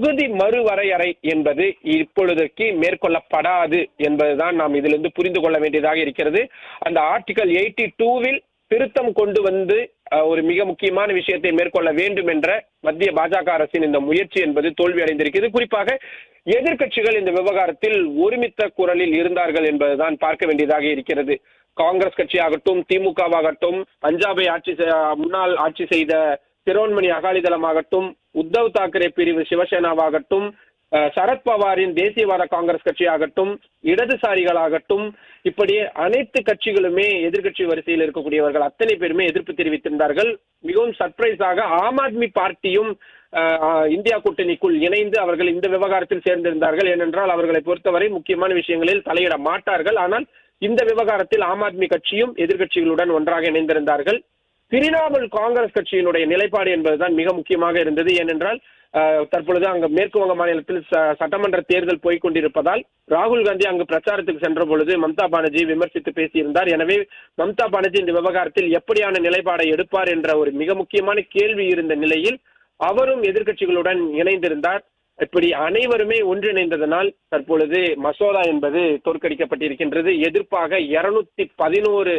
தொகுதி மறுவரையறை என்பது இப்பொழுதற்கு மேற்கொள்ளப்படாது என்பதுதான் நாம் இதிலிருந்து புரிந்து கொள்ள வேண்டியதாக இருக்கிறது. அந்த ஆர்டிகல் 82வில் திருத்தம் கொண்டு வந்து ஒரு மிக முக்கியமான விஷயத்தை மேற்கொள்ள வேண்டும் என்ற மத்திய பாஜக அரசின் இந்த முயற்சி என்பது தோல்வி அடைந்திருக்கிறது. குறிப்பாக எதிர்க்கட்சிகள் இந்த விவகாரத்தில் ஒருமித்த குரலில் இருந்தார்கள் என்பதுதான் பார்க்க வேண்டியதாக இருக்கிறது. காங்கிரஸ் கட்சியாகட்டும், திமுகவாகட்டும், பஞ்சாபை முன்னாள் ஆட்சி செய்த சிரோன்மணி அகாலிதளமாகட்டும், உத்தவ் தாக்கரே பிரிவு சிவசேனாவாகட்டும், சரத்பவாரின் தேசியவாத காங்கிரஸ் கட்சியாகட்டும், இடதுசாரிகளாகட்டும், இப்படி அனைத்து கட்சிகளுமே எதிர்கட்சி வரிசையில் இருக்கக்கூடியவர்கள் அத்தனை பேருமே எதிர்ப்பு தெரிவித்திருந்தார்கள். மிகவும் சர்ப்ரைஸாக ஆம் ஆத்மி பார்ட்டியும் இந்தியா கூட்டணிக்குள் இணைந்து அவர்கள் இந்த விவகாரத்தில் சேர்ந்திருந்தார்கள். ஏனென்றால் அவர்களை பொறுத்தவரை முக்கியமான விஷயங்களில் தலையிட மாட்டார்கள். ஆனால் இந்த விவகாரத்தில் ஆம் ஆத்மி கட்சியும் எதிர்கட்சிகளுடன் ஒன்றாக இணைந்திருந்தார்கள். திரிணாமுல் காங்கிரஸ் கட்சியினுடைய நிலைப்பாடு என்பதுதான் மிக முக்கியமாக இருந்தது. ஏனென்றால் தற்பொழுது அங்கு மேற்கு வங்க மாநிலத்தில் சட்டமன்ற தேர்தல் போய்கொண்டிருப்பதால் ராகுல் காந்தி அங்கு பிரச்சாரத்துக்கு சென்ற பொழுது மம்தா பானர்ஜி விமர்சித்து பேசியிருந்தார். எனவே மம்தா பானர்ஜி இந்த விவகாரத்தில் எப்படியான நிலைப்பாடை எடுப்பார் என்ற ஒரு மிக முக்கியமான கேள்வி இருந்த நிலையில் அவரும் எதிர்க்கட்சிகளுடன் இணைந்திருந்தார். இப்படி அனைவருமே ஒன்றிணைந்ததனால் தற்பொழுது மசோதா என்பது தோற்கடிக்கப்பட்டிருக்கின்றது. எதிர்ப்பாக 211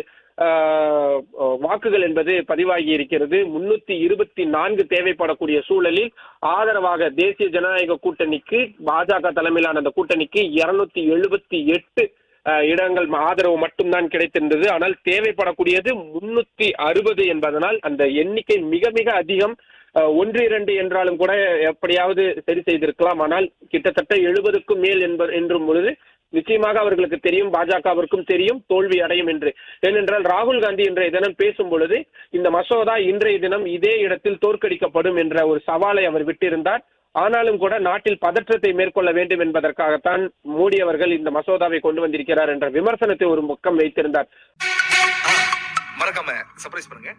வாக்குகள் என்பது பதிவாகி இருக்கிறது. 324 தேவைப்படக்கூடிய சூழலில் ஆதரவாக தேசிய ஜனநாயக கூட்டணிக்கு, பாஜக தலைமையிலான அந்த கூட்டணிக்கு 278 இடங்கள் ஆதரவு மட்டும்தான் கிடைத்திருந்தது. ஆனால் தேவைப்படக்கூடியது 360 என்பதனால் அந்த எண்ணிக்கை மிக மிக அதிகம். 1-2 என்றாலும் கூட எப்படியாவது சரி செய்திருக்கலாம். ஆனால் கிட்டத்தட்ட 70க்கும் மேல் என்றும் பொழுது நிச்சயமாக அவர்களுக்கு தெரியும், பாஜகவிற்கும் தெரியும் தோல்வி அடையும் என்று. ஏனென்றால் ராகுல் காந்தி இன்றைய தினம் பேசும் பொழுது இந்த மசோதா இன்றைய தினம் இதே இடத்தில் தோற்கடிக்கப்படும் என்ற ஒரு சவாலை அவர் விட்டிருந்தார். ஆனாலும் கூட நாட்டில் பதற்றத்தை மேற்கொள்ள வேண்டும் என்பதற்காகத்தான் மோடி அவர்கள் இந்த மசோதாவை கொண்டு வந்திருக்கிறார் என்ற விமர்சனத்தை ஒரு பக்கம் வைத்திருந்தார். மறக்காம சர்ப்ரைஸ் பண்ணுங்க.